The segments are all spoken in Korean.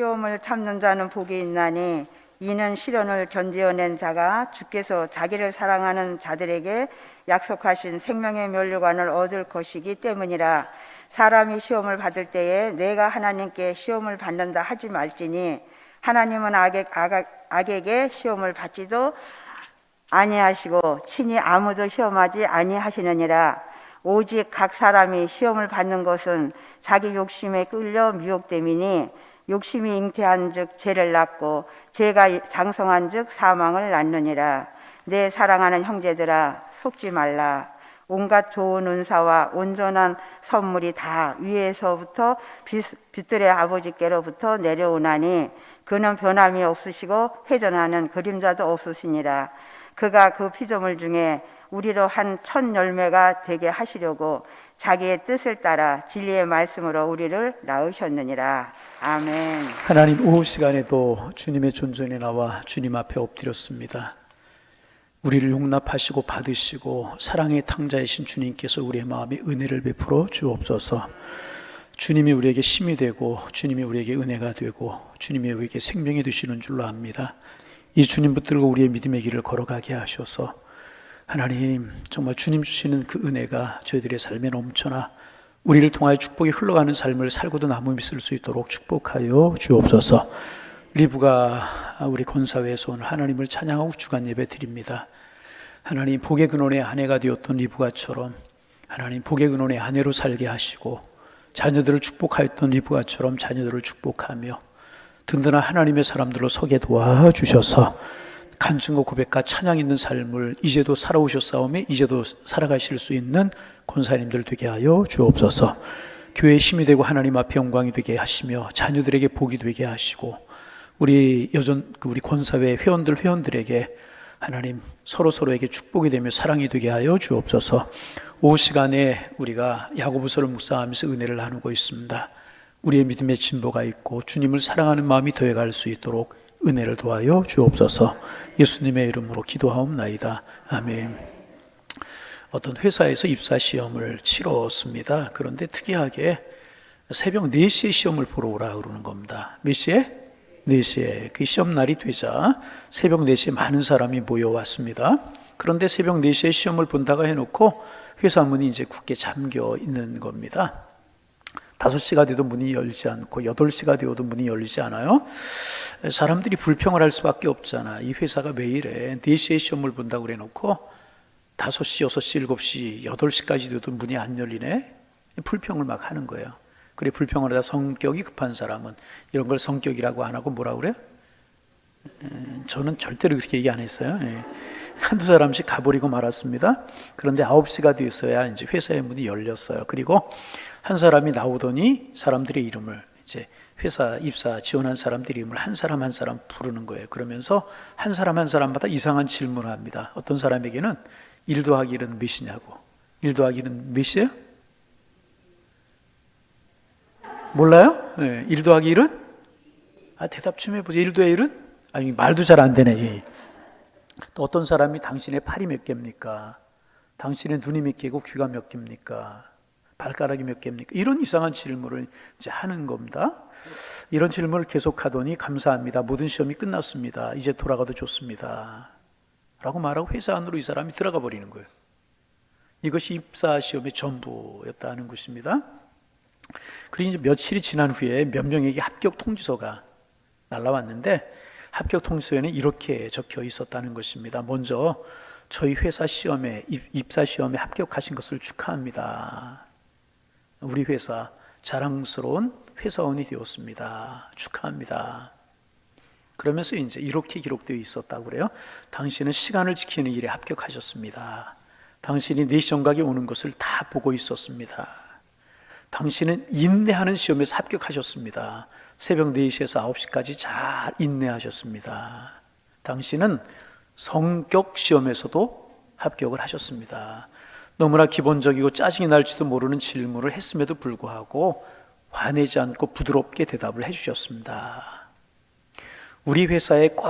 시험을 참는 자는 복이 있나니 이는 시련을 견디어낸 자가 주께서 자기를 사랑하는 자들에게 약속하신 생명의 면류관을 얻을 것이기 때문이라. 사람이 시험을 받을 때에 내가 하나님께 시험을 받는다 하지 말지니 하나님은 악에게 시험을 받지도 아니하시고 친히 아무도 시험하지 아니하시느니라. 오직 각 사람이 시험을 받는 것은 자기 욕심에 끌려 미혹됨이니 욕심이 잉태한 즉 죄를 낳고 죄가 장성한 즉 사망을 낳느니라. 내 사랑하는 형제들아, 속지 말라. 온갖 좋은 은사와 온전한 선물이 다 위에서부터 빛들의 아버지께로부터 내려오나니 그는 변함이 없으시고 회전하는 그림자도 없으시니라. 그가 그 피조물 중에 우리로 한 첫 열매가 되게 하시려고 자기의 뜻을 따라 진리의 말씀으로 우리를 낳으셨느니라. 아멘. 하나님, 오후 시간에도 주님의 존전에 나와 주님 앞에 엎드렸습니다. 우리를 용납하시고 받으시고 사랑의 탕자이신 주님께서 우리의 마음에 은혜를 베풀어 주옵소서. 주님이 우리에게 힘이 되고 주님이 우리에게 은혜가 되고 주님이 우리에게 생명이 되시는 줄로 압니다. 이 주님 붙들고 우리의 믿음의 길을 걸어가게 하셔서 하나님, 정말 주님 주시는 그 은혜가 저희들의 삶에 넘쳐나 우리를 통하여 축복이 흘러가는 삶을 살고도 남음이 있을 수 있도록 축복하여 주옵소서. 리브가 우리 권사회에서 오늘 하나님을 찬양하고 주간 예배 드립니다. 하나님, 복의 근원의 아내가 되었던 리브가처럼 하나님 복의 근원의 아내로 살게 하시고 자녀들을 축복하였던 리브가처럼 자녀들을 축복하며 든든한 하나님의 사람들로 서게 도와주셔서 간증과 고백과 찬양 있는 삶을 이제도 살아오셨사오며 이제도 살아가실 수 있는 권사님들 되게 하여 주옵소서. 교회의 힘이 되고 하나님 앞에 영광이 되게 하시며 자녀들에게 복이 되게 하시고 우리 권사회 회원들에게 하나님 서로에게 축복이 되며 사랑이 되게 하여 주옵소서. 오후 시간에 우리가 야고보서를 묵상하면서 은혜를 나누고 있습니다. 우리의 믿음의 진보가 있고 주님을 사랑하는 마음이 더해갈 수 있도록 은혜를 도와여 주옵소서. 예수님의 이름으로 기도하옵나이다. 아멘. 어떤 회사에서 입사시험을 치렀습니다. 그런데 특이하게 새벽 4시에 시험을 보러 오라 그러는 겁니다. 몇 시에? 4시에. 그 시험날이 되자 새벽 4시에 많은 사람이 모여왔습니다. 그런데 새벽 4시에 시험을 본다고 해놓고 회사 문이 이제 굳게 잠겨 있는 겁니다. 5시가 돼도 문이 열리지 않고 8시가 되어도 문이 열리지 않아요. 사람들이 불평을 할 수밖에 없잖아. 이 회사가 왜 이래? 4시에 시험을 본다고 그래놓고 5시, 6시, 7시, 8시까지 돼도 문이 안 열리네? 불평을 막 하는 거예요. 그래, 불평을 하다 성격이 급한 사람은 이런 걸 성격이라고 안 하고 뭐라고 그래요? 저는 절대로 그렇게 얘기 안 했어요. 한두 사람씩 가버리고 말았습니다. 그런데 9시가 됐어야 이제 회사의 문이 열렸어요. 그리고 한 사람이 나오더니 사람들의 이름을 이제 회사 입사 지원한 사람들의 이름을 한 사람 한 사람 부르는 거예요. 그러면서 한 사람 한 사람마다 이상한 질문을 합니다. 어떤 사람에게는 1 더하기 1은 몇이냐고. 1 더하기 1은 몇이에요? 몰라요? 1 더하기 1은? 대답 좀 해보세요. 1 더하기 1은? 아니, 말도 잘 안 되네. 또 어떤 사람이 당신의 팔이 몇 개입니까? 당신의 눈이 몇 개고 귀가 몇 개입니까? 발가락이 몇 개입니까? 이런 이상한 질문을 이제 하는 겁니다. 이런 질문을 계속하더니 감사합니다. 모든 시험이 끝났습니다. 이제 돌아가도 좋습니다. 라고 말하고 회사 안으로 이 사람이 들어가 버리는 거예요. 이것이 입사 시험의 전부였다는 것입니다. 그리고 이제 며칠이 지난 후에 몇 명에게 합격 통지서가 날라왔는데 합격 통지서에는 이렇게 적혀 있었다는 것입니다. 먼저 저희 회사 시험에 입사 시험에 합격하신 것을 축하합니다. 우리 회사 자랑스러운 회사원이 되었습니다. 축하합니다. 그러면서 이제 이렇게 기록되어 있었다고 그래요. 당신은 시간을 지키는 일에 합격하셨습니다. 당신이 4시 정각에 오는 것을 다 보고 있었습니다. 당신은 인내하는 시험에서 합격하셨습니다. 새벽 4시에서 9시까지 잘 인내하셨습니다. 당신은 성격 시험에서도 합격을 하셨습니다. 너무나 기본적이고 짜증이 날지도 모르는 질문을 했음에도 불구하고 화내지 않고 부드럽게 대답을 해주셨습니다. 우리 회사에 꼭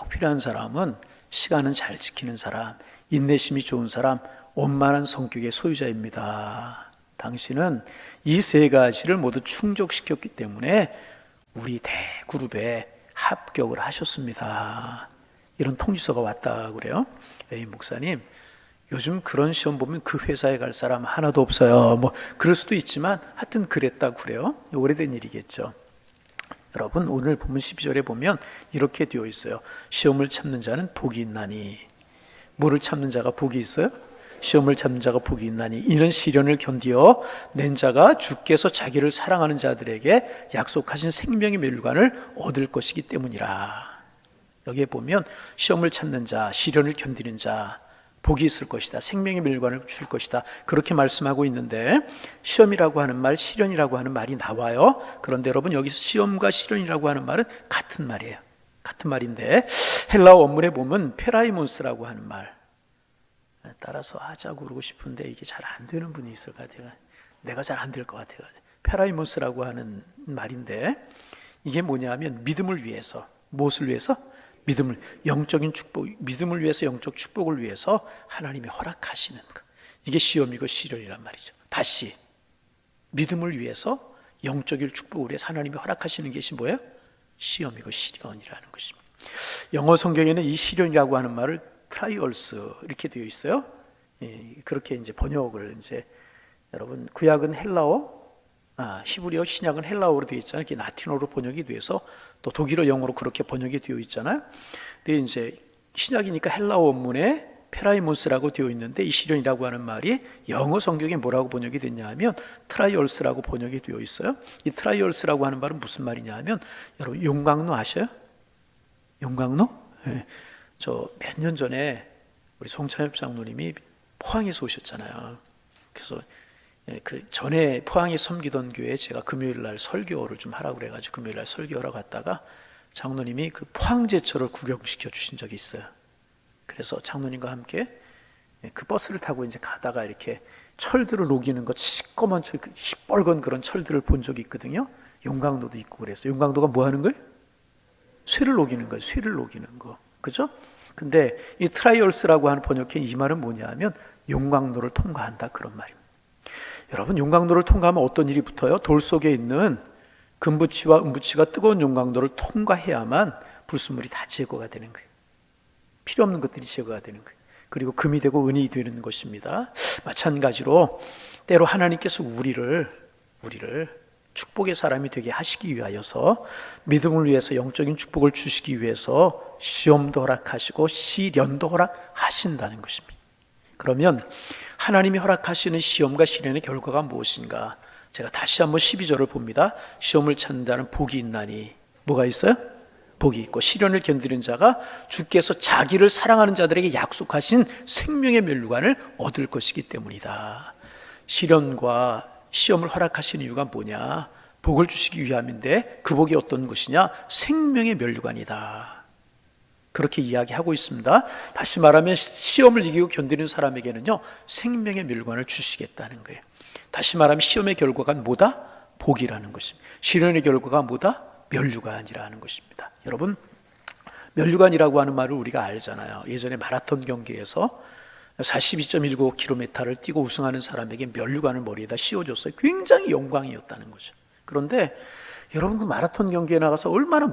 필요한 사람은 시간은 잘 지키는 사람, 인내심이 좋은 사람, 원만한 성격의 소유자입니다. 당신은 이 3가지를 모두 충족시켰기 때문에 우리 대그룹에 합격을 하셨습니다. 이런 통지서가 왔다 그래요. 에이 목사님, 요즘 그런 시험 보면 그 회사에 갈 사람 하나도 없어요. 뭐 그럴 수도 있지만 하여튼 그랬다고 그래요. 오래된 일이겠죠. 여러분, 오늘 본문 12절에 보면 이렇게 되어 있어요. 시험을 참는 자는 복이 있나니. 뭐를 참는 자가 복이 있어요? 시험을 참는 자가 복이 있나니 이는 시련을 견디어 낸 자가 주께서 자기를 사랑하는 자들에게 약속하신 생명의 멸류관을 얻을 것이기 때문이라. 여기에 보면 시험을 참는 자, 시련을 견디는 자, 복이 있을 것이다, 생명의 멸류관을 줄 것이다, 그렇게 말씀하고 있는데, 시험이라고 하는 말, 시련이라고 하는 말이 나와요. 그런데 여러분, 여기서 시험과 시련이라고 하는 말은 같은 말이에요. 같은 말인데 헬라어 원문에 보면 페라이몬스라고 하는 말, 따라서 하자고 그러고 싶은데 이게 잘 안 되는 분이 있을 것 같아요. 내가 잘 안 될 것 같아요. 페라이몬스라고 하는 말인데, 이게 뭐냐면 믿음을 위해서, 무엇을 위해서? 믿음을, 영적인 축복, 믿음을 위해서, 영적 축복을 위해서 하나님이 허락하시는 것, 이게 시험이고 시련이란 말이죠. 다시 믿음을 위해서, 영적인 축복을 위해서 하나님이 허락하시는 것이 뭐예요? 시험이고 시련이라는 것입니다. 영어 성경에는 이 시련이라고 하는 말을 트라이얼스 이렇게 되어 있어요. 그렇게 이제 번역을, 이제 여러분 구약은 헬라어, 히브리어, 신약은 헬라어로 되어 있잖아요. 이게 라틴어로 번역이 돼서 또 독일어, 영어로 그렇게 번역이 되어 있잖아요. 근데 이제 신약이니까 헬라어 원문에 페라이몬스라고 되어 있는데, 이 시련이라고 하는 말이 영어 성경에 뭐라고 번역이 됐냐면 트라이얼스라고 번역이 되어 있어요. 이 트라이얼스라고 하는 말은 무슨 말이냐 하면, 여러분 용광로 아셔요? 용광로? 네. 저 몇 년 전에 우리 송찬엽 장로님이 포항에서 오셨잖아요. 그래서 그 전에 포항에 섬기던 교회에 제가 금요일 날 설교를 좀 하라고 그래가지고 금요일 날 설교하러 갔다가 장로님이 그 포항제철을 구경시켜 주신 적이 있어요. 그래서 장로님과 함께 그 버스를 타고 이제 가다가 이렇게 철들을 녹이는 것, 시꺼먼 철, 시뻘건 그런 철들을 본 적이 있거든요. 용광로도 있고 그래서. 용광로가 뭐 하는 거예요? 쇠를 녹이는 거예요. 쇠를 녹이는 거. 그죠? 근데 이 트라이얼스라고 하는 번역해 이 말은 뭐냐 하면 용광로를 통과한다, 그런 말입니다. 여러분, 용광로를 통과하면 어떤 일이 붙어요? 돌 속에 있는 금붙이와 은붙이가 뜨거운 용광로를 통과해야만 불순물이 다 제거가 되는 거예요. 필요 없는 것들이 제거가 되는 거예요. 그리고 금이 되고 은이 되는 것입니다. 마찬가지로 때로 하나님께서 우리를 축복의 사람이 되게 하시기 위하여서, 믿음을 위해서 영적인 축복을 주시기 위해서 시험도 허락하시고 시련도 허락하신다는 것입니다. 그러면 하나님이 허락하시는 시험과 시련의 결과가 무엇인가? 제가 다시 한번 12절을 봅니다. 시험을 찾는다는 복이 있나니. 뭐가 있어요? 복이 있고, 시련을 견디는 자가 주께서 자기를 사랑하는 자들에게 약속하신 생명의 멸류관을 얻을 것이기 때문이다. 시련과 시험을 허락하시는 이유가 뭐냐? 복을 주시기 위함인데, 그 복이 어떤 것이냐? 생명의 멸류관이다. 그렇게 이야기하고 있습니다. 다시 말하면 시험을 이기고 견디는 사람에게는요, 생명의 멸류관을 주시겠다는 거예요. 다시 말하면 시험의 결과가 뭐다? 복이라는 것입니다. 시련의 결과가 뭐다? 멸류관이라는 것입니다. 여러분, 멸류관이라고 하는 말을 우리가 알잖아요. 예전에 마라톤 경기에서 42.19km를 뛰고 우승하는 사람에게 멸류관을 머리에다 씌워줬어요. 굉장히 영광이었다는 거죠. 그런데 여러분, 그 마라톤 경기에 나가서 얼마나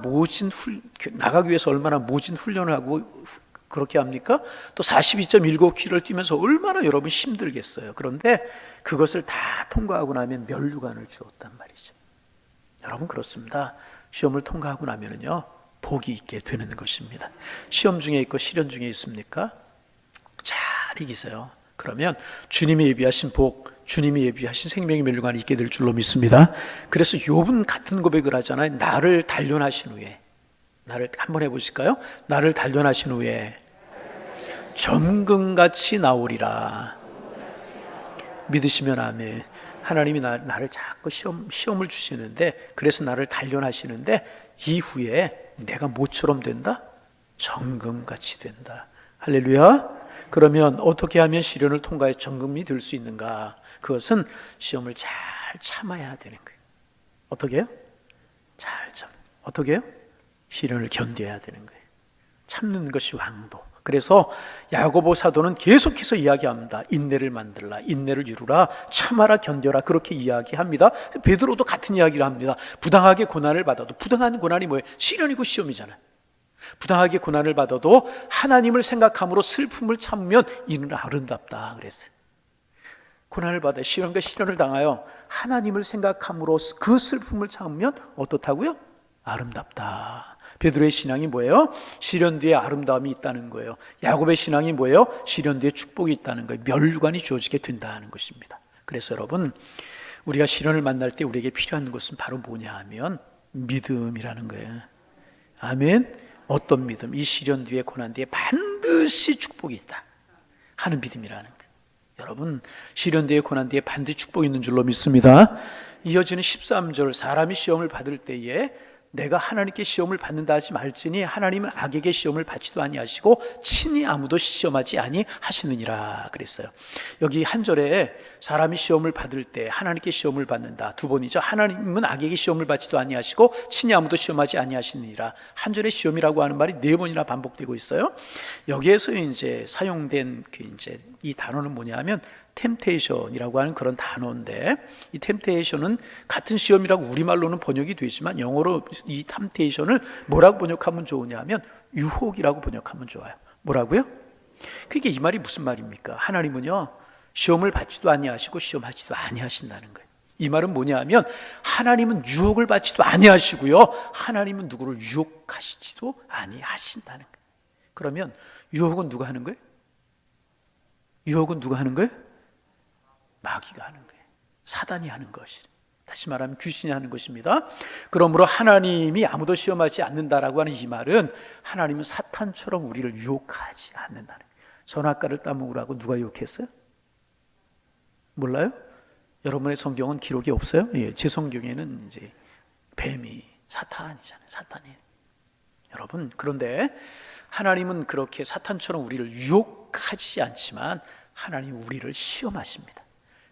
나가기 위해서 얼마나 모진 훈련을 하고 그렇게 합니까? 또 42.19km를 뛰면서 얼마나 여러분 힘들겠어요. 그런데 그것을 다 통과하고 나면 멸류관을 주었단 말이죠. 여러분, 그렇습니다. 시험을 통과하고 나면은요, 복이 있게 되는 것입니다. 시험 중에 있고 시련 중에 있습니까? 잘 이기세요. 그러면 주님이 예비하신 복, 주님이 예비하신 생명의 멸류관이 있게 될 줄로 믿습니다. 그래서 욥은 같은 고백을 하잖아요. 나를 단련하신 후에, 나를 한번 해보실까요? 나를 단련하신 후에 정금같이 나오리라. 믿으시면 아멘. 하나님이 나를 자꾸 시험을 주시는데, 그래서 나를 단련하시는데, 이후에 내가 뭐처럼 된다? 정금같이 된다. 할렐루야. 그러면 어떻게 하면 시련을 통과해 정금이 될 수 있는가? 그것은 시험을 잘 참아야 되는 거예요. 어떻게 해요? 어떻게 해요? 시련을 견뎌야 되는 거예요. 참는 것이 왕도. 그래서 야고보 사도는 계속해서 이야기합니다. 인내를 만들라, 인내를 이루라, 참아라, 견뎌라, 그렇게 이야기합니다. 베드로도 같은 이야기를 합니다. 부당하게 고난을 받아도, 부당한 고난이 뭐예요? 시련이고 시험이잖아요. 부당하게 고난을 받아도 하나님을 생각함으로 슬픔을 참으면 이는 아름답다 그랬어요. 고난을 받아 시련과 시련을 당하여 하나님을 생각함으로 그 슬픔을 참으면 어떻다고요? 아름답다. 베드로의 신앙이 뭐예요? 시련 뒤에 아름다움이 있다는 거예요. 야곱의 신앙이 뭐예요? 시련 뒤에 축복이 있다는 거예요. 멸류관이 주어지게 된다는 것입니다. 그래서 여러분, 우리가 시련을 만날 때 우리에게 필요한 것은 바로 뭐냐 하면 믿음이라는 거예요. 아멘. 어떤 믿음? 이 시련 뒤에 고난 뒤에 반드시 축복이 있다 하는 믿음이라는 거예요. 여러분, 시련 뒤에 고난 뒤에 반드시 축복이 있는 줄로 믿습니다. 이어지는 13절, 사람이 시험을 받을 때에 내가 하나님께 시험을 받는다 하지 말지니 하나님은 악에게 시험을 받지도 아니하시고 친히 아무도 시험하지 아니하시느니라 그랬어요. 여기 한 절에 사람이 시험을 받을 때 하나님께 시험을 받는다, 두 번이죠. 하나님은 악에게 시험을 받지도 아니하시고 친히 아무도 시험하지 아니하시느니라. 한 절에 시험이라고 하는 말이 4번이나 반복되고 있어요. 여기에서 이제 사용된 이 단어는 뭐냐면 템테이션이라고 하는 그런 단어인데, 이 템테이션은 같은 시험이라고 우리말로는 번역이 되지만 영어로 이 템테이션을 뭐라고 번역하면 좋으냐면 유혹이라고 번역하면 좋아요. 뭐라고요? 그게 이 말이 무슨 말입니까? 하나님은요 시험을 받지도 아니하시고 시험하지도 아니하신다는 거예요. 이 말은 뭐냐면 하나님은 유혹을 받지도 아니하시고요, 하나님은 누구를 유혹하시지도 아니하신다는 거예요. 그러면 유혹은 누가 하는 거예요? 유혹은 누가 하는 거예요? 마귀가 하는 거예요. 사단이 하는 것이, 다시 말하면 귀신이 하는 것입니다. 그러므로 하나님이 아무도 시험하지 않는다라고 하는 이 말은 하나님은 사탄처럼 우리를 유혹하지 않는다는 거예요. 선악과를 따먹으라고 누가 유혹했어요? 몰라요? 여러분의 성경은 기록이 없어요? 예, 제 성경에는 이제 뱀이 사탄이잖아요. 사탄이. 여러분, 그런데 하나님은 그렇게 사탄처럼 우리를 유혹하지 않지만 하나님 우리를 시험하십니다.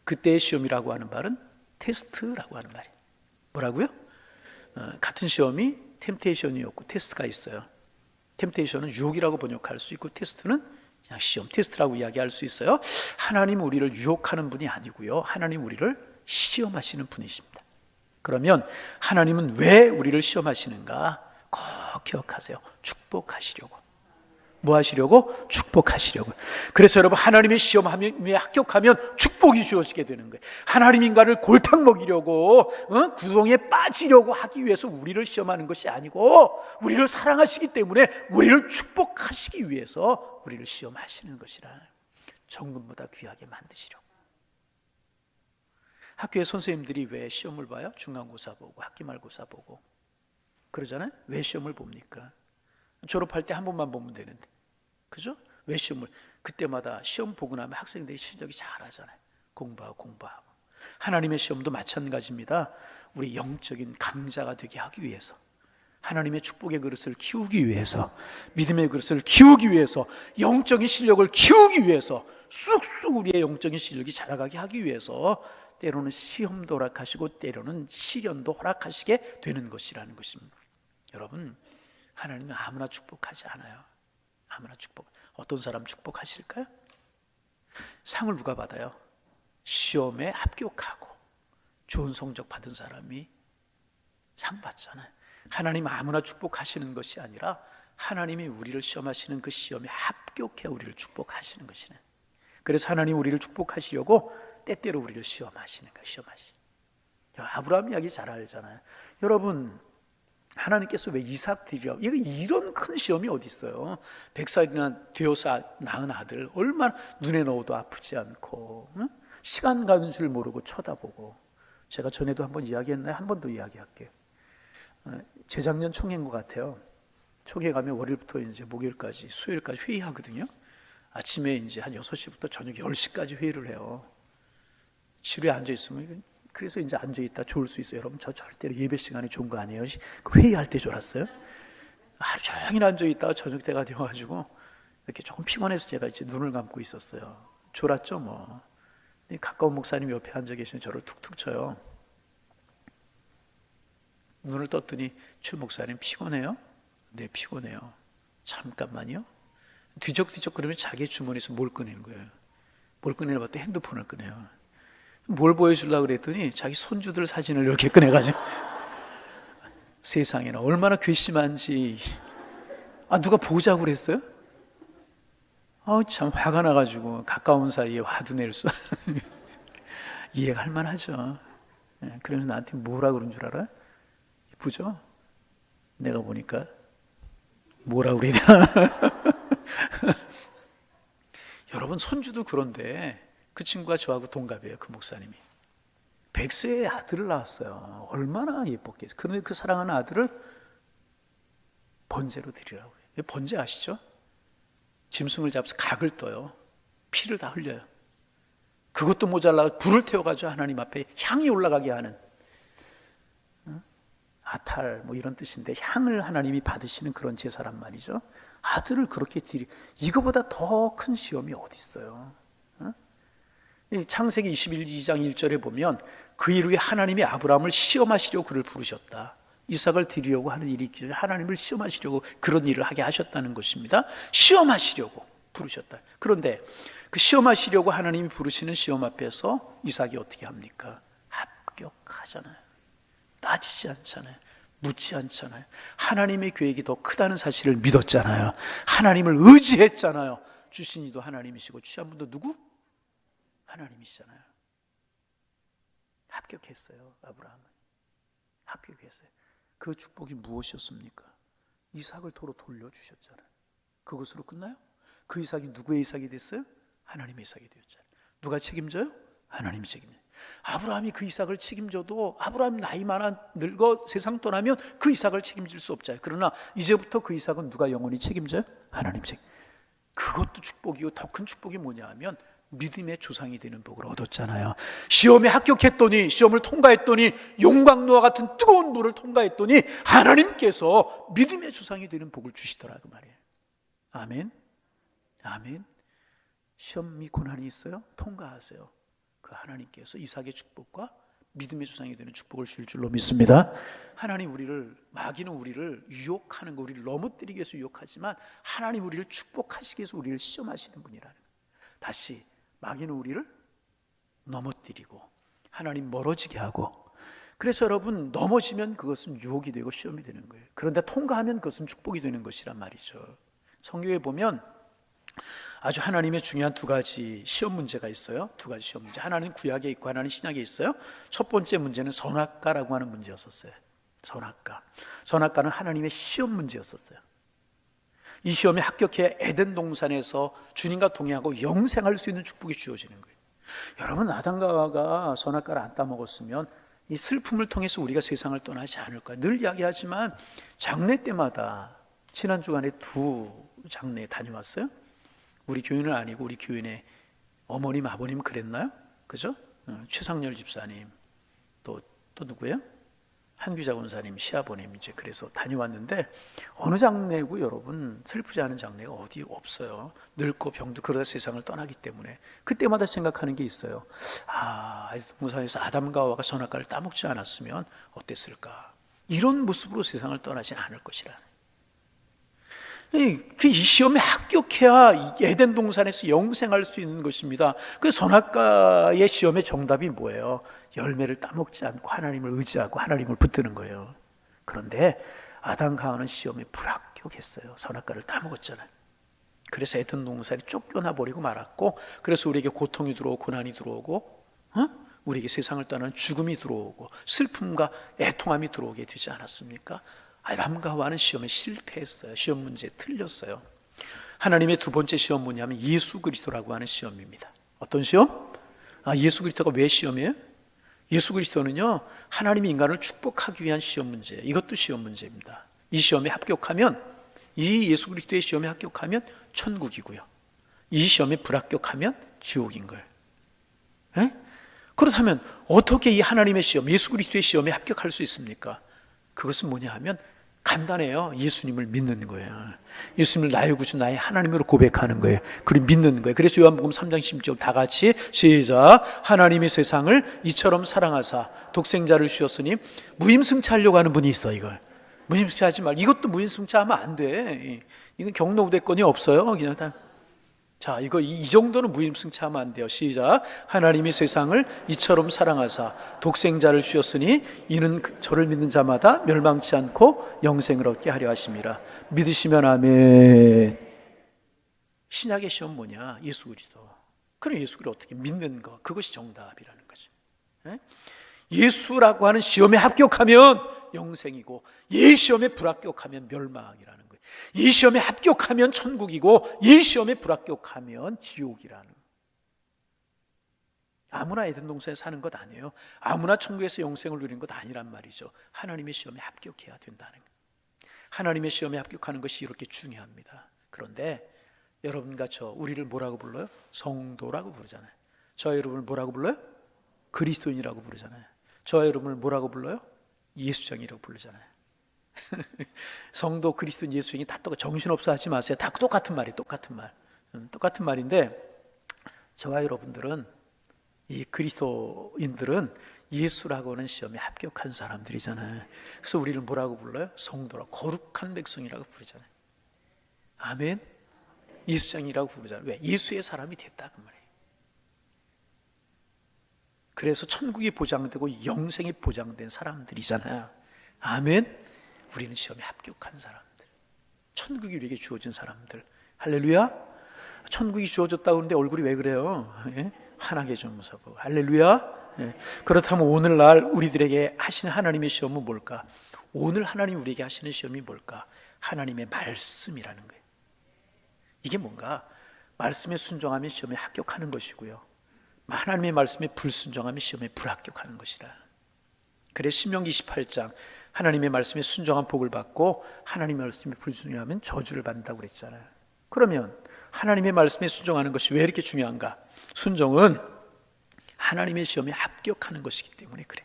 그때의 시험이라고 하는 말은 테스트라고 하는 말이에요. 뭐라고요? 같은 시험이 템테이션이었고 테스트가 있어요. 템테이션은 유혹이라고 번역할 수 있고 테스트는 그냥 시험, 테스트라고 이야기할 수 있어요. 하나님은 우리를 유혹하는 분이 아니고요, 하나님 우리를 시험하시는 분이십니다. 그러면 하나님은 왜 우리를 시험하시는가? 꼭 기억하세요. 축복하시려고. 뭐 하시려고? 축복하시려고. 그래서 여러분, 하나님의 시험에 합격하면 축복이 주어지게 되는 거예요. 하나님 인간을 골탕 먹이려고 구덩이에 빠지려고 하기 위해서 우리를 시험하는 것이 아니고 우리를 사랑하시기 때문에 우리를 축복하시기 위해서 우리를 시험하시는 것이라. 정금보다 귀하게 만드시려고. 학교에 선생님들이 왜 시험을 봐요? 중간고사 보고 학기말고사 보고 그러잖아요. 왜 시험을 봅니까? 졸업할 때 한 번만 보면 되는데, 그죠? 왜 시험을? 그때마다 시험 보고 나면 학생들이 실력이 잘하잖아요. 공부하고. 하나님의 시험도 마찬가지입니다. 우리 영적인 강자가 되게 하기 위해서, 하나님의 축복의 그릇을 키우기 위해서, 믿음의 그릇을 키우기 위해서, 영적인 실력을 키우기 위해서, 쑥쑥 우리의 영적인 실력이 자라가게 하기 위해서 때로는 시험도 허락하시고 때로는 시련도 허락하시게 되는 것이라는 것입니다. 여러분, 하나님은 아무나 축복하지 않아요. 아무나 축복. 어떤 사람 축복하실까요? 상을 누가 받아요? 시험에 합격하고 좋은 성적 받은 사람이 상 받잖아요. 하나님 아무나 축복하시는 것이 아니라 하나님이 우리를 시험하시는 그 시험에 합격해 우리를 축복하시는 것이네. 그래서 하나님 우리를 축복하시려고 때때로 우리를 시험하시는 거예요. 아브라함 이야기 잘 알잖아요. 여러분, 하나님께서 왜 이삭 드리라고, 이런 큰 시험이 어디 있어요? 100살이나 되어서 낳은 아들 얼마나 눈에 넣어도 아프지 않고, 응? 시간 가는 줄 모르고 쳐다보고. 제가 전에도 한번 이야기했나요? 한 번 더 이야기할게요. 재작년 총회인 것 같아요. 총회 가면 월요일부터 이제 목요일까지, 수요일까지 회의하거든요. 아침에 이제 한 6시부터 저녁 10시까지 회의를 해요. 지루에 앉아 있으면, 그래서 이제 앉아있다 졸을 수 있어요. 여러분, 저 절대로 예배 시간이 좋은 거 아니에요? 회의할 때 졸았어요? 하루 종일 앉아있다가 저녁 때가 되어가지고 이렇게 조금 피곤해서 제가 이제 눈을 감고 있었어요. 졸았죠 뭐. 근데 가까운 목사님 옆에 앉아 계시는 저를 툭툭 쳐요. 눈을 떴더니 최 목사님 피곤해요? 네, 피곤해요. 잠깐만요. 뒤적뒤적 그러면 자기 주머니에서 뭘 꺼내는 거예요. 뭘 꺼내나 봤더니 핸드폰을 꺼내요. 뭘 보여주려고 그랬더니 자기 손주들 사진을 이렇게 꺼내가지고 세상에나 얼마나 괘씸한지. 누가 보자고 그랬어요? 참 화가 나가지고 가까운 사이에 화도 낼 수 이해가 할 만하죠. 그러면서 나한테 뭐라 그런 줄 알아? 이쁘죠? 내가 보니까 뭐라 그래야 되나? 여러분, 손주도 그런데 그 친구가 저하고 동갑이에요. 그 목사님이 100세의 아들을 낳았어요. 얼마나 예뻤겠어요. 그런데 그 사랑하는 아들을 번제로 드리라고 해요. 번제 아시죠? 짐승을 잡아서 각을 떠요. 피를 다 흘려요. 그것도 모자라 불을 태워가지고 하나님 앞에 향이 올라가게 하는, 아탈 뭐 이런 뜻인데 향을 하나님이 받으시는 그런 제사란 말이죠. 아들을 그렇게 이거보다 더 큰 시험이 어디 있어요? 창세기 21장 1절에 보면 그 일 위해 하나님이 아브라함을 시험하시려고 그를 부르셨다. 이삭을 드리려고 하는 일이 있기 전에 하나님을 시험하시려고 그런 일을 하게 하셨다는 것입니다. 시험하시려고 부르셨다. 그런데 그 시험하시려고 하나님이 부르시는 시험 앞에서 이삭이 어떻게 합니까? 합격하잖아요. 따지지 않잖아요. 묻지 않잖아요. 하나님의 계획이 더 크다는 사실을 믿었잖아요. 하나님을 의지했잖아요. 주신 이도 하나님이시고 취한 분도 누구? 하나님이시잖아요. 합격했어요. 아브라함은 합격했어요. 그 축복이 무엇이었습니까? 이삭을 도로 돌려주셨잖아요. 그것으로 끝나요? 그 이삭이 누구의 이삭이 됐어요? 하나님의 이삭이 되었잖아요. 누가 책임져요? 하나님이 책임져요. 아브라함이 그 이삭을 책임져도 아브라함 나이 많아 늙어 세상 떠나면 그 이삭을 책임질 수 없잖아요. 그러나 이제부터 그 이삭은 누가 영원히 책임져요? 하나님 책임. 그것도 축복이고 더 큰 축복이 뭐냐 하면 믿음의 조상이 되는 복을 얻었잖아요. 시험에 합격했더니, 시험을 통과했더니, 용광로와 같은 뜨거운 물을 통과했더니 하나님께서 믿음의 조상이 되는 복을 주시더라 그 말이에요. 아멘. 아멘. 시험이 고난이 있어요? 통과하세요. 그 하나님께서 이삭의 축복과 믿음의 조상이 되는 축복을 주실 줄로 믿습니다. 하나님 마귀는 우리를 유혹하는 거, 우리를 넘어뜨리기 위해서 유혹하지만 하나님 우리를 축복하시기 위해서 우리를 시험하시는 분이라는 거예요. 다시 마귀는 우리를 넘어뜨리고 하나님 멀어지게 하고, 그래서 여러분 넘어지면 그것은 유혹이 되고 시험이 되는 거예요. 그런데 통과하면 그것은 축복이 되는 것이란 말이죠. 성경에 보면 아주 하나님의 중요한 두 가지 시험 문제가 있어요. 두 가지 시험 문제. 하나는 구약에 있고 하나는 신약에 있어요. 첫 번째 문제는 선악과라고 하는 문제였었어요. 선악과는 하나님의 시험 문제였었어요. 이 시험에 합격해야 에덴 동산에서 주님과 동행하고 영생할 수 있는 축복이 주어지는 거예요. 여러분, 아담과 하와가 선악과를 안 따먹었으면 이 슬픔을 통해서 우리가 세상을 떠나지 않을 거예요. 늘 이야기하지만 장례 때마다 지난 주간에 두 장례에 다녀왔어요. 우리 교인은 아니고 우리 교인의 어머님, 아버님 그랬나요? 그죠? 최상렬 집사님, 또 누구예요? 한규자 권사님 시아버님, 이제 그래서 다녀왔는데 어느 장례고 여러분 슬프지 않은 장례가 어디 없어요. 늙고 병도 그러다 세상을 떠나기 때문에 그때마다 생각하는 게 있어요. 동산에서 아담과 하와가 선악과를 따먹지 않았으면 어땠을까? 이런 모습으로 세상을 떠나지 않을 것이라. 이 시험에 합격해야 에덴 동산에서 영생할 수 있는 것입니다. 그 선악과의 시험의 정답이 뭐예요? 열매를 따먹지 않고 하나님을 의지하고 하나님을 붙드는 거예요. 그런데 아담과 하와는 시험에 불합격했어요. 선악과를 따먹었잖아요. 그래서 에덴 동산이 쫓겨나 버리고 말았고, 그래서 우리에게 고통이 들어오고 고난이 들어오고, 우리에게 세상을 떠나는 죽음이 들어오고 슬픔과 애통함이 들어오게 되지 않았습니까? 아담과 하와는 시험에 실패했어요. 시험 문제에 틀렸어요. 하나님의 두 번째 시험 뭐냐면 예수 그리스도라고 하는 시험입니다. 어떤 시험? 예수 그리스도가 왜 시험이에요? 예수 그리스도는요, 하나님이 인간을 축복하기 위한 시험 문제예요. 이것도 시험 문제입니다. 이 시험에 합격하면, 이 예수 그리스도의 시험에 합격하면 천국이고요, 이 시험에 불합격하면 지옥인 거예요. 에? 그렇다면 어떻게 이 하나님의 시험, 예수 그리스도의 시험에 합격할 수 있습니까? 그것은 뭐냐 하면 간단해요. 예수님을 믿는 거예요. 예수님을 나의 구주, 나의 하나님으로 고백하는 거예요. 그리고 믿는 거예요. 그래서 요한복음 3장 16절 다 같이 시작. 하나님이 세상을 이처럼 사랑하사 독생자를 주셨으니 무임승차하려고 하는 분이 있어. 이걸 무임승차하지 말. 이것도 무임승차하면 안 돼. 이건 경로우대권이 없어요. 그냥 다. 자, 이 정도는 무임승차하면 안 돼요. 시작. 하나님이 세상을 이처럼 사랑하사 독생자를 주셨으니 이는 저를 믿는 자마다 멸망치 않고 영생을 얻게 하려 하심이라. 믿으시면 아멘. 신약의 시험 뭐냐? 예수 그리스도. 그럼 예수 그리스도 어떻게 믿는 거, 그것이 정답이라는 거죠. 예수라고 하는 시험에 합격하면 영생이고, 이 시험에 불합격하면 멸망이라는 거예요. 이 시험에 합격하면 천국이고, 이 시험에 불합격하면 지옥이라는 거예요. 아무나 에덴 동산에 사는 것 아니에요. 아무나 천국에서 영생을 누리는 것 아니란 말이죠. 하나님의 시험에 합격해야 된다는 거예요. 하나님의 시험에 합격하는 것이 이렇게 중요합니다. 그런데 여러분과 우리를 뭐라고 불러요? 성도라고 부르잖아요. 저 여러분을 뭐라고 불러요? 그리스도인이라고 부르잖아요. 저 여러분을 뭐라고 불러요? 예수장이라고 부르잖아요. 성도, 그리스도인, 예수인이 다 정신없어 하지 마세요. 다 똑같은 말이에요. 똑같은 말인데, 저와 여러분들은, 이 그리스도인들은 예수라고 하는 시험에 합격한 사람들이잖아요. 그래서 우리를 뭐라고 불러요? 성도라고, 거룩한 백성이라고 부르잖아요. 아멘. 예수장이라고 부르잖아요. 왜? 예수의 사람이 됐다 그 말이에요. 그래서 천국이 보장되고 영생이 보장된 사람들이잖아요. 아멘. 우리는 시험에 합격한 사람들, 천국이 우리에게 주어진 사람들. 할렐루야. 천국이 주어졌다고 하는데 얼굴이 왜 그래요? 예? 환하게 좀 웃어보고. 할렐루야. 예. 그렇다면 오늘날 우리들에게 하시는 하나님의 시험은 뭘까? 오늘 하나님 우리에게 하시는 시험이 뭘까? 하나님의 말씀이라는 거예요. 이게 뭔가? 말씀에 순종하면 시험에 합격하는 것이고요, 하나님의 말씀에 불순종하면 시험에 불합격하는 것이라. 그래 신명기 28장 하나님의 말씀에 순종한 복을 받고 하나님의 말씀에 불순종하면 저주를 받는다고 그랬잖아요. 그러면 하나님의 말씀에 순종하는 것이 왜 이렇게 중요한가? 순종은 하나님의 시험에 합격하는 것이기 때문에 그래.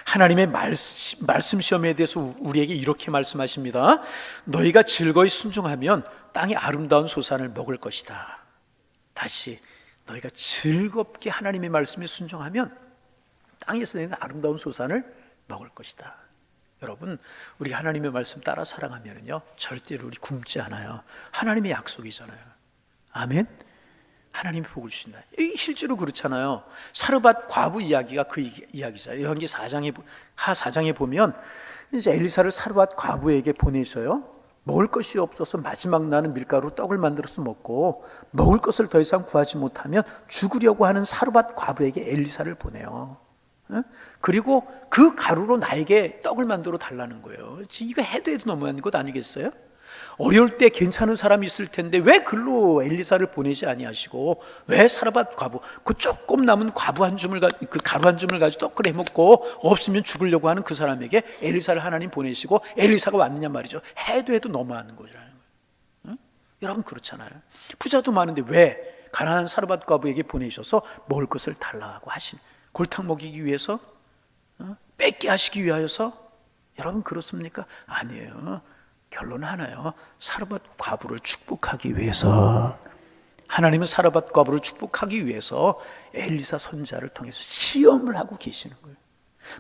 하나님의 말씀 시험에 대해서 우리에게 이렇게 말씀하십니다. 너희가 즐거이 순종하면 땅의 아름다운 소산을 먹을 것이다. 다시, 너희가 즐겁게 하나님의 말씀에 순종하면 땅에서 내는 아름다운 소산을 먹을 것이다. 여러분, 우리 하나님의 말씀 따라 살아가면요 절대로 우리 굶지 않아요. 하나님의 약속이잖아요. 아멘. 하나님이 복을 주신다. 실제로 그렇잖아요. 사르밧 과부 이야기가 그 이야기죠. 요한기 4장에 하 4장에 보면 이제 엘리사를 사르밧 과부에게 보내셔요. 먹을 것이 없어서 마지막 나는 밀가루 떡을 만들어서 먹고 먹을 것을 더 이상 구하지 못하면 죽으려고 하는 사르밧 과부에게 엘리사를 보내요. 그리고 그 가루로 나에게 떡을 만들어 달라는 거예요. 이거 해도 너무한 것 아니겠어요? 어려울 때 괜찮은 사람이 있을 텐데 왜 글로 엘리사를 보내지 아니하시고 왜 사르밧 과부, 그 조금 남은 과부 한 줌을 그 가루 한 줌을 가지고 떡을 해먹고 없으면 죽으려고 하는 그 사람에게 엘리사를 하나님 보내시고 엘리사가 왔느냐 말이죠. 해도 너무하는 거라는 거예요. 여러분 그렇잖아요. 부자도 많은데 왜 가난한 사르밧 과부에게 보내셔서 먹을 것을 달라고 하신, 골탕 먹이기 위해서, 뺏게 하시기 위하여서? 여러분 그렇습니까? 아니에요. 결론은 하나요. 사르밧 과부를 축복하기 위해서, 하나님은 사르밧 과부를 축복하기 위해서 엘리사 선지자를 통해서 시험을 하고 계시는 거예요.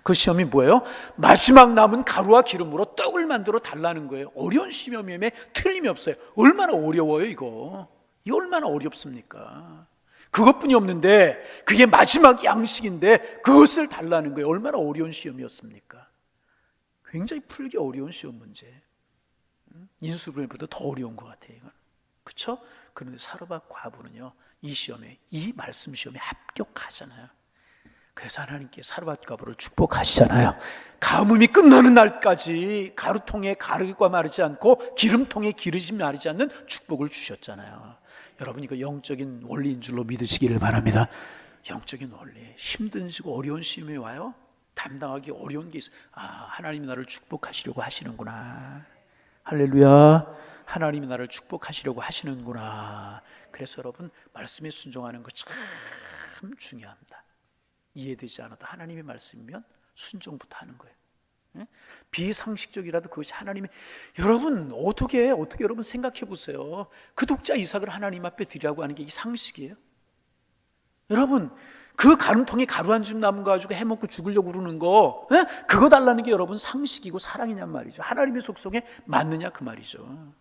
그 시험이 뭐예요? 마지막 남은 가루와 기름으로 떡을 만들어 달라는 거예요. 어려운 시험임에 틀림이 없어요. 얼마나 어려워요 이거. 이거 얼마나 어렵습니까? 그것뿐이 없는데 그게 마지막 양식인데 그것을 달라는 거예요. 얼마나 어려운 시험이었습니까? 굉장히 풀기 어려운 시험 문제. 인수분해보다 더 어려운 것 같아요. 이건. 그렇죠? 그런데 사르밧 과부는요, 이 시험에, 이 말씀 시험에 합격하잖아요. 그래서 하나님께 사르밧 과부를 축복하시잖아요. 가뭄이 끝나는 날까지 가루통에 가루가 마르지 않고 기름통에 기름이 마르지 않는 축복을 주셨잖아요. 여러분 이거 영적인 원리인 줄로 믿으시기를 바랍니다. 영적인 원리. 힘든지고 어려운 시험이 와요. 담당하기 어려운 게 있어요. 아, 하나님이 나를 축복하시려고 하시는구나. 할렐루야. 하나님이 나를 축복하시려고 하시는구나. 그래서 여러분 말씀에 순종하는 거 참 중요합니다. 이해되지 않아도 하나님의 말씀이면 순종부터 하는 거예요. 비상식적이라도 그것이 하나님의, 여러분 어떻게 여러분 생각해 보세요. 그 독자 이삭을 하나님 앞에 드리라고 하는 게 이 상식이에요? 여러분 그 가름통에 가루 한 줌 남은 거 가지고 해먹고 죽으려고 그러는 거, 그거 달라는 게 여러분 상식이고 사랑이냔 말이죠. 하나님의 속성에 맞느냐 그 말이죠.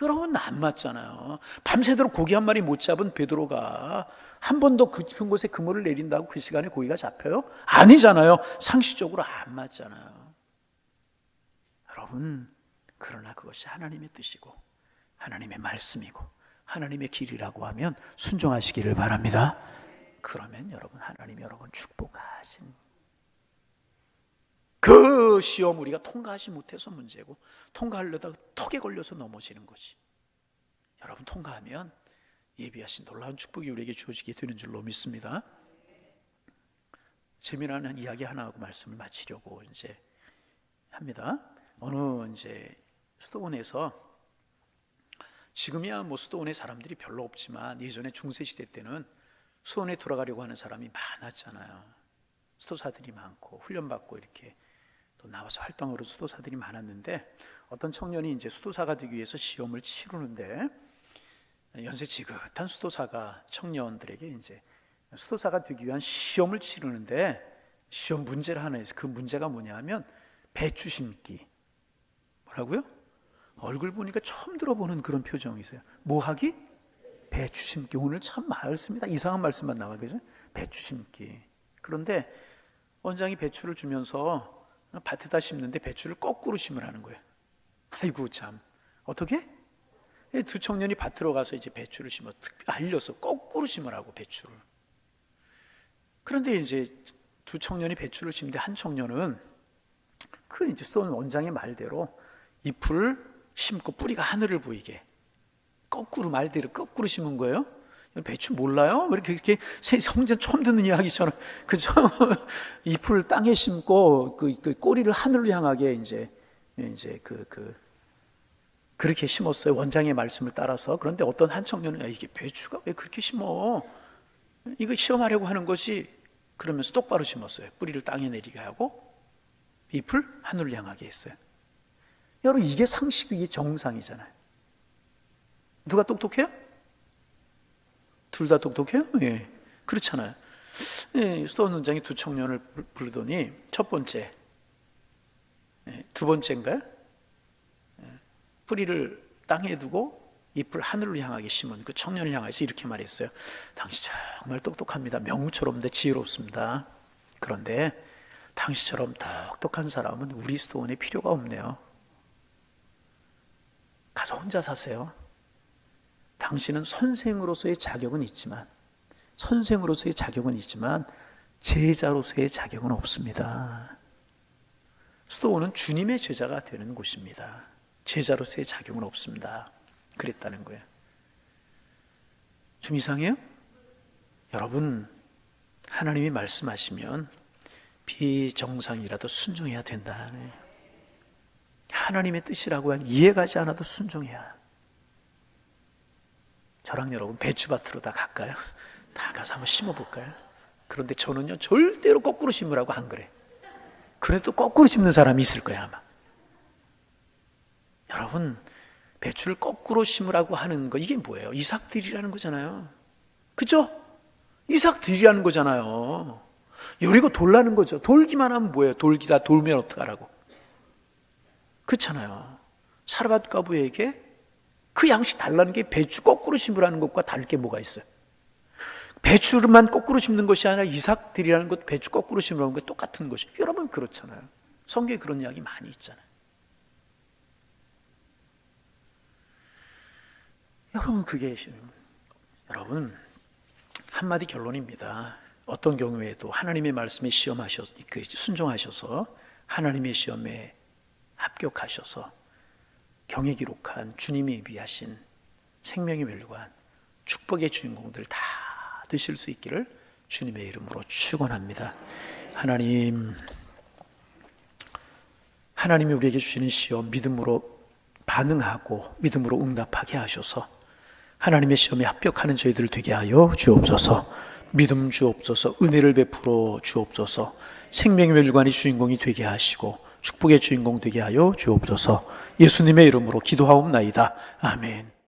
여러분 안 맞잖아요. 밤새도록 고기 한 마리 못 잡은 베드로가 한 번 더 깊은 곳에 그물을 내린다고 그 시간에 고기가 잡혀요? 아니잖아요. 상식적으로 안 맞잖아요. 여러분, 그러나 그것이 하나님의 뜻이고 하나님의 말씀이고 하나님의 길이라고 하면 순종하시기를 바랍니다. 그러면 여러분, 하나님이 여러분 축복하신 그 시험 우리가 통과하지 못해서 문제고, 통과하려다가 턱에 걸려서 넘어지는 거지. 여러분, 통과하면 예비하신 놀라운 축복이 우리에게 주어지게 되는 줄로 믿습니다. 재미난 이야기 하나 하고 말씀을 마치려고 이제 합니다. 어느 이제 수도원에서, 지금이야 뭐 수도원에 사람들이 별로 없지만 예전에 중세시대 때는 수원에 돌아가려고 하는 사람이 많았잖아요. 수도사들이 많고 훈련받고 이렇게 또 나와서 활동으로 수도사들이 많았는데, 어떤 청년이 이제 수도사가 되기 위해서 시험을 치르는데, 연세 지긋한 수도사가 청년들에게 이제 수도사가 되기 위한 시험을 치르는데 시험 문제를 하나 해서, 그 문제가 뭐냐 하면 배추 심기. 뭐라고요? 얼굴 보니까 처음 들어보는 그런 표정이세요. 뭐 하기? 배추 심기. 오늘 참 말씀이다. 이상한 말씀만 나와, 그죠? 배추 심기. 그런데 원장이 배추를 주면서 밭에다 심는데 배추를 거꾸로 심으라는 거예요. 아이고 참, 어떻게? 두 청년이 밭으로 가서 이제 배추를 심어 알려서 거꾸로 심으라고, 배추를. 그런데 이제 두 청년이 배추를 심는데 한 청년은 그 이제 수도원 원장의 말대로 잎을 심고 뿌리가 하늘을 보이게 거꾸로, 말대로 거꾸로 심은 거예요. 배추 몰라요? 왜 이렇게 성전 처음 듣는 이야기처럼, 그죠? 잎을 땅에 심고 그 꼬리를 하늘로 향하게 이제 그렇게 심었어요. 원장의 말씀을 따라서. 그런데 어떤 한 청년은, 야, 이게 배추가 왜 그렇게 심어? 이거 시험하려고 하는 것이. 그러면서 똑바로 심었어요. 뿌리를 땅에 내리게 하고 잎을 하늘을 향하게 했어요. 여러분, 이게 상식 위의 정상이잖아요. 누가 똑똑해요? 둘 다 똑똑해요? 예, 그렇잖아요. 예, 수도원 원장이 두 청년을 부르더니 첫 번째, 두 번째인가요? 뿌리를 땅에 두고 잎을 하늘로 향하게 심은 그 청년을 향해서 이렇게 말했어요. 당신 정말 똑똑합니다. 명처럼인데 지혜롭습니다. 그런데 당신처럼 똑똑한 사람은 우리 수도원에 필요가 없네요. 가서 혼자 사세요. 당신은 선생으로서의 자격은 있지만 제자로서의 자격은 없습니다. 수도원은 주님의 제자가 되는 곳입니다. 제자로서의 자격은 없습니다. 그랬다는 거예요. 좀 이상해요? 여러분, 하나님이 말씀하시면 비정상이라도 순종해야 된다. 하나님의 뜻이라고 하면 이해가지 않아도 순종해야. 저랑 여러분 배추밭으로 다 갈까요? 다 가서 한번 심어볼까요? 그런데 저는요, 절대로 거꾸로 심으라고 안 그래. 그래도 거꾸로 심는 사람이 있을 거야 아마. 여러분, 배추를 거꾸로 심으라고 하는 거, 이게 뭐예요? 이삭들이라는 거잖아요. 그죠? 이삭들이라는 거잖아요. 여리고 돌라는 거죠. 돌기만 하면 뭐예요? 돌기다 돌면 어떡하라고. 그렇잖아요. 사르밧 과부에게 그 양식 달라는 게 배추 거꾸로 심으라는 것과 다를 게 뭐가 있어요? 배추만 거꾸로 심는 것이 아니라 이삭들이라는 것, 배추 거꾸로 심으라는 것 똑같은 것이. 여러분, 그렇잖아요. 성경에 그런 이야기 많이 있잖아요. 여러분, 그게 여러분 한마디 결론입니다. 어떤 경우에도 하나님의 말씀에 순종하셔서 하나님의 시험에 합격하셔서 경에 기록한 주님이 예비하신 생명의 멸류관, 축복의 주인공들 다 되실 수 있기를 주님의 이름으로 축원합니다. 하나님이 우리에게 주시는 시험 믿음으로 반응하고 믿음으로 응답하게 하셔서 하나님의 시험에 합격하는 저희들 되게 하여 주옵소서. 믿음 주옵소서. 은혜를 베풀어 주옵소서. 생명의 멸류관의 주인공이 되게 하시고 축복의 주인공 되게 하여 주옵소서. 예수님의 이름으로 기도하옵나이다. 아멘.